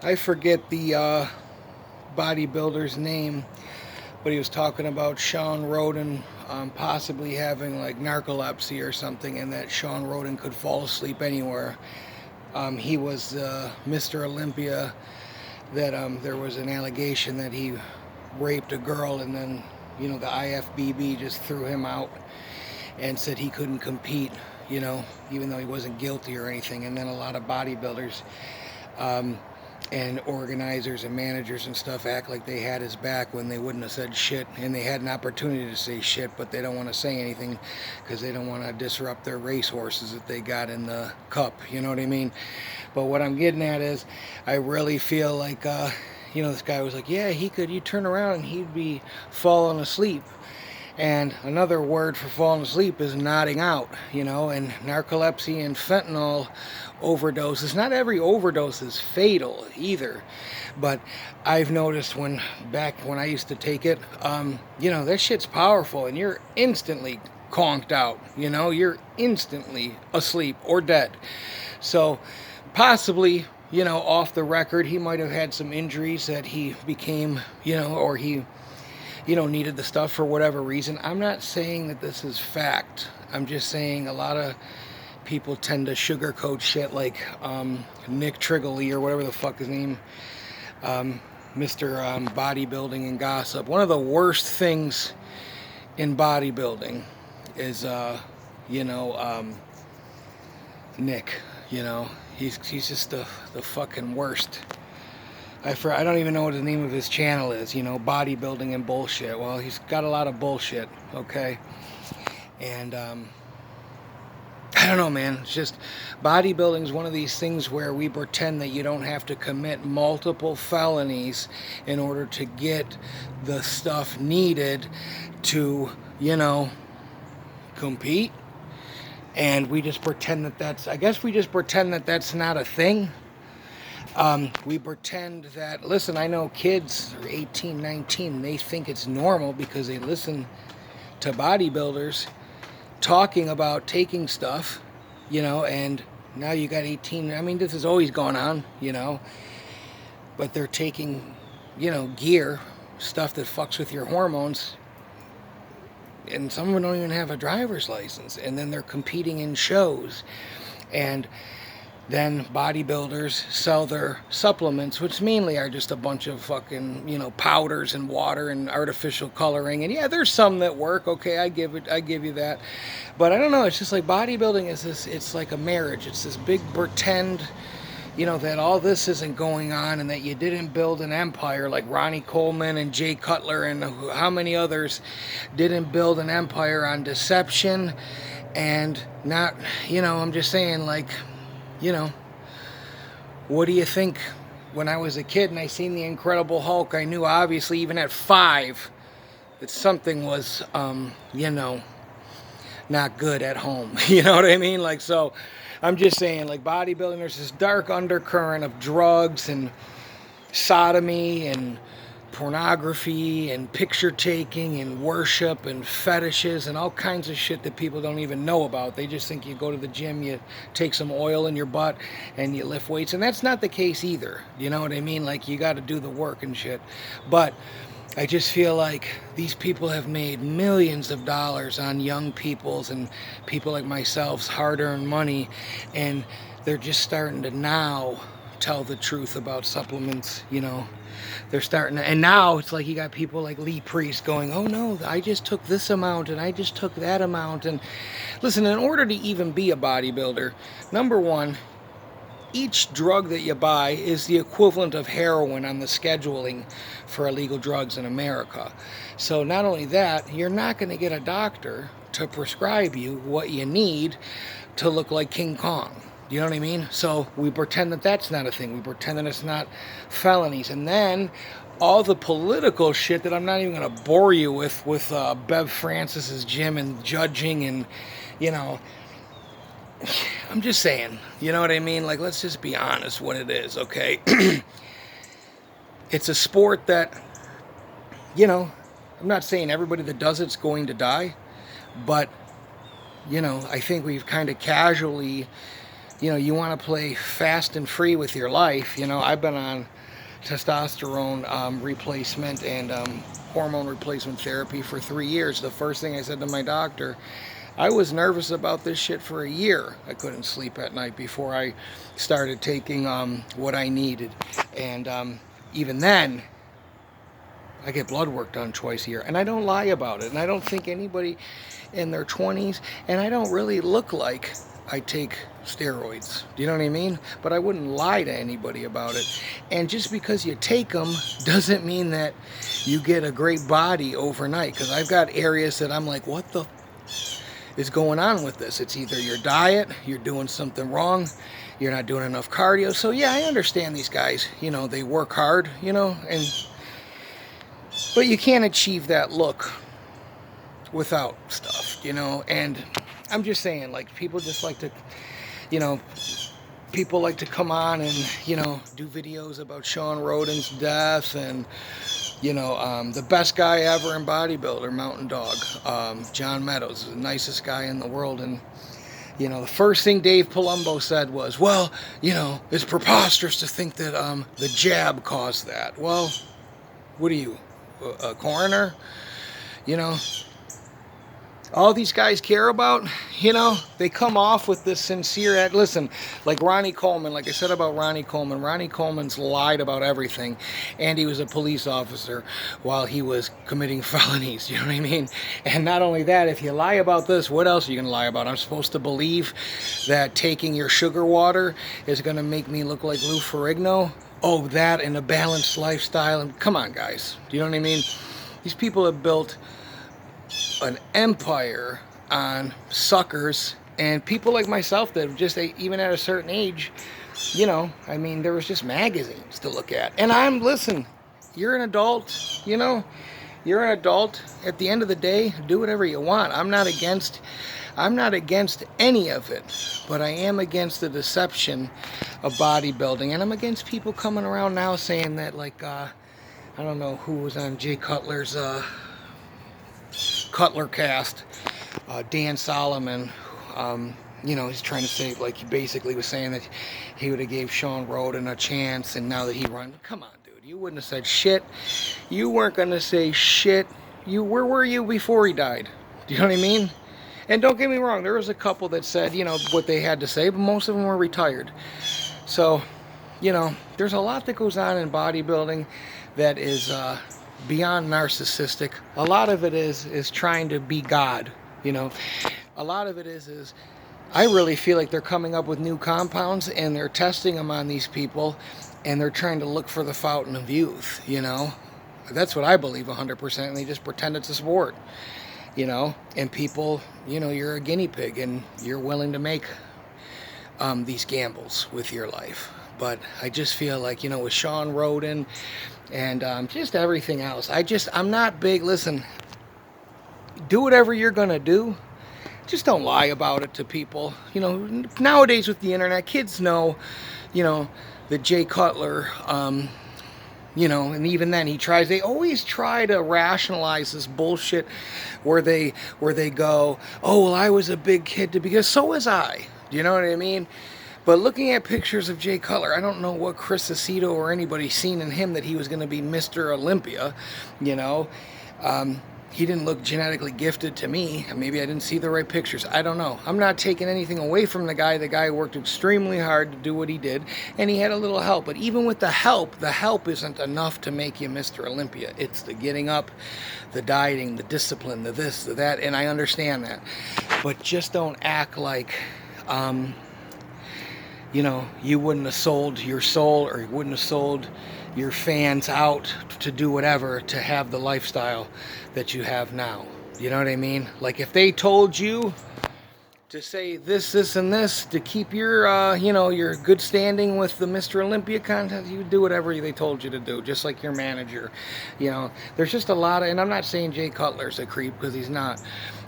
I forget the bodybuilder's name, but he was talking about Sean Roden possibly having like narcolepsy or something, and that Sean Roden could fall asleep anywhere. He was Mr. Olympia. That there was an allegation that he raped a girl, and then the IFBB just threw him out and said he couldn't compete. Even though he wasn't guilty or anything. And then a lot of bodybuilders. And organizers and managers and stuff act like they had his back when they wouldn't have said shit, and they had an opportunity to say shit, but they don't want to say anything because they don't want to disrupt their racehorses that they got in the cup, you know what I mean? But what I'm getting at is I really feel like this guy was like, yeah, you turn around and he'd be falling asleep. And another word for falling asleep is nodding out, and narcolepsy and fentanyl overdoses. Not every overdose is fatal either, but I've noticed back when I used to take it, that shit's powerful, and you're instantly conked out, you're instantly asleep or dead. So possibly, off the record, he might have had some injuries that he became, or he needed the stuff for whatever reason. I'm not saying that this is fact. I'm just saying a lot of people tend to sugarcoat shit like Nick Trigili or whatever the fuck his name, Mr. Bodybuilding and Gossip. One of the worst things in bodybuilding is, Nick, he's just the fucking worst. I don't even know what the name of his channel is, bodybuilding and bullshit. Well, he's got a lot of bullshit, okay? And, I don't know, man. It's just, bodybuilding is one of these things where we pretend that you don't have to commit multiple felonies in order to get the stuff needed to, compete. And we just pretend we just pretend that that's not a thing. We pretend that, listen, I know kids are 18, 19, they think it's normal because they listen to bodybuilders talking about taking stuff, and now you got 18, this has always gone on, but they're taking, gear, stuff that fucks with your hormones, and some of them don't even have a driver's license, and then they're competing in shows, and then bodybuilders sell their supplements, which mainly are just a bunch of fucking, powders and water and artificial coloring. And yeah, there's some that work. Okay, I give you that. But I don't know. It's just like bodybuilding is this. It's like a marriage. It's this big pretend, that all this isn't going on and that you didn't build an empire like Ronnie Coleman and Jay Cutler and how many others didn't build an empire on deception and not. I'm just saying, like. What do you think? When I was a kid and I seen the Incredible Hulk, I knew obviously even at 5 that something was, not good at home. You know what I mean? Like, so I'm just saying, like, bodybuilding, there's this dark undercurrent of drugs and sodomy and pornography and picture taking and worship and fetishes and all kinds of shit that people don't even know about. They just think you go to the gym, you take some oil in your butt and you lift weights, and that's not the case either. You know what I mean? Like, you got to do the work and shit. But I just feel like these people have made millions of dollars on young people's and people like myself's hard-earned money, and they're just starting to now tell the truth about supplements. They're starting to, and now it's like you got people like Lee Priest going, oh no, I just took this amount and I just took that amount. And listen, in order to even be a bodybuilder, number one, each drug that you buy is the equivalent of heroin on the scheduling for illegal drugs in America. So not only that, you're not going to get a doctor to prescribe you what you need to look like King Kong. You know what I mean? So we pretend that that's not a thing. We pretend that it's not felonies. And then all the political shit that I'm not even going to bore you with Bev Francis's gym and judging and, I'm just saying, you know what I mean? Like, let's just be honest what it is, okay? It's a sport that, I'm not saying everybody that does it's going to die, but, I think we've kind of casually you want to play fast and free with your life. I've been on testosterone replacement and hormone replacement therapy for 3 years. The first thing I said to my doctor, I was nervous about this shit for a year. I couldn't sleep at night before I started taking what I needed. And even then, I get blood work done twice a year. And I don't lie about it. And I don't think anybody in their 20s, and I don't really look like I take steroids. Do you know what I mean? But I wouldn't lie to anybody about it. And just because you take them doesn't mean that you get a great body overnight. Because I've got areas that I'm like, what the is going on with this? It's either your diet, you're doing something wrong, you're not doing enough cardio. So yeah, I understand these guys, they work hard, but you can't achieve that look without stuff, and I'm just saying, like, people just like to, people like to come on and, do videos about Sean Roden's death and, the best guy ever in bodybuilder, Mountain Dog, John Meadows, the nicest guy in the world. And, the first thing Dave Palumbo said was, well, it's preposterous to think that the jab caused that. Well, what are you, a coroner? All these guys care about, they come off with this sincere, listen, like Ronnie Coleman, like I said about Ronnie Coleman's lied about everything, and he was a police officer while he was committing felonies, you know what I mean? And not only that, if you lie about this, what else are you going to lie about? I'm supposed to believe that taking your sugar water is going to make me look like Lou Ferrigno? Oh, that and a balanced lifestyle, and come on, guys, do you know what I mean? These people have built an empire on suckers and people like myself that just, even at a certain age, there was just magazines to look at. And listen, you're an adult, you're an adult. At the end of the day, do whatever you want. I'm not against any of it, but I am against the deception of bodybuilding, and I'm against people coming around now saying that, like, I don't know who was on Jay Cutler's Cutler cast, Dan Solomon, he's trying to say, like, he basically was saying that he would have gave Sean Roden a chance, and now that he run, come on, dude, you wouldn't have said shit. You weren't going to say shit. Where were you before he died? Do you know what I mean? And don't get me wrong, there was a couple that said, what they had to say, but most of them were retired. So, there's a lot that goes on in bodybuilding that is, beyond narcissistic. A lot of it is trying to be God, A lot of it is I really feel like they're coming up with new compounds and they're testing them on these people and they're trying to look for the fountain of youth, That's what I believe 100%, and they just pretend it's a sport, And people, you're a guinea pig and you're willing to make these gambles with your life. But I just feel like, with Sean Roden and just everything else, I'm not big. Listen, do whatever you're going to do. Just don't lie about it to people. Nowadays with the internet, kids know, that Jay Cutler, and even then they always try to rationalize this bullshit where they go, oh, well, I was a big kid because so was I. Do you know what I mean? But looking at pictures of Jay Cutler, I don't know what Chris Aceto or anybody seen in him that he was going to be Mr. Olympia, He didn't look genetically gifted to me. Maybe I didn't see the right pictures. I don't know. I'm not taking anything away from the guy. The guy worked extremely hard to do what he did, and he had a little help. But even with the help isn't enough to make you Mr. Olympia. It's the getting up, the dieting, the discipline, the this, the that, and I understand that. But just don't act like... you wouldn't have sold your soul, or you wouldn't have sold your fans out to do whatever to have the lifestyle that you have now. You know what I mean? Like, if they told you to say this, and this to keep your, your good standing with the Mr. Olympia contest, you do whatever they told you to do, just like your manager. There's just a lot of, and I'm not saying Jay Cutler's a creep, because he's not,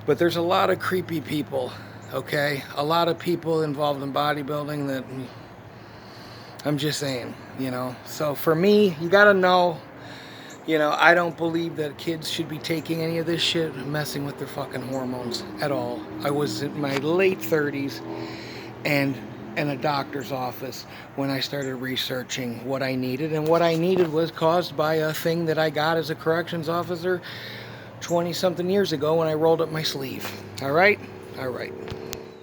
but there's a lot of creepy people. Okay, a lot of people involved in bodybuilding that I'm just saying, So for me, you gotta know, I don't believe that kids should be taking any of this shit and messing with their fucking hormones at all. I was in my late 30s, and in a doctor's office when I started researching what I needed. And what I needed was caused by a thing that I got as a corrections officer 20 something years ago when I rolled up my sleeve. All right? All right.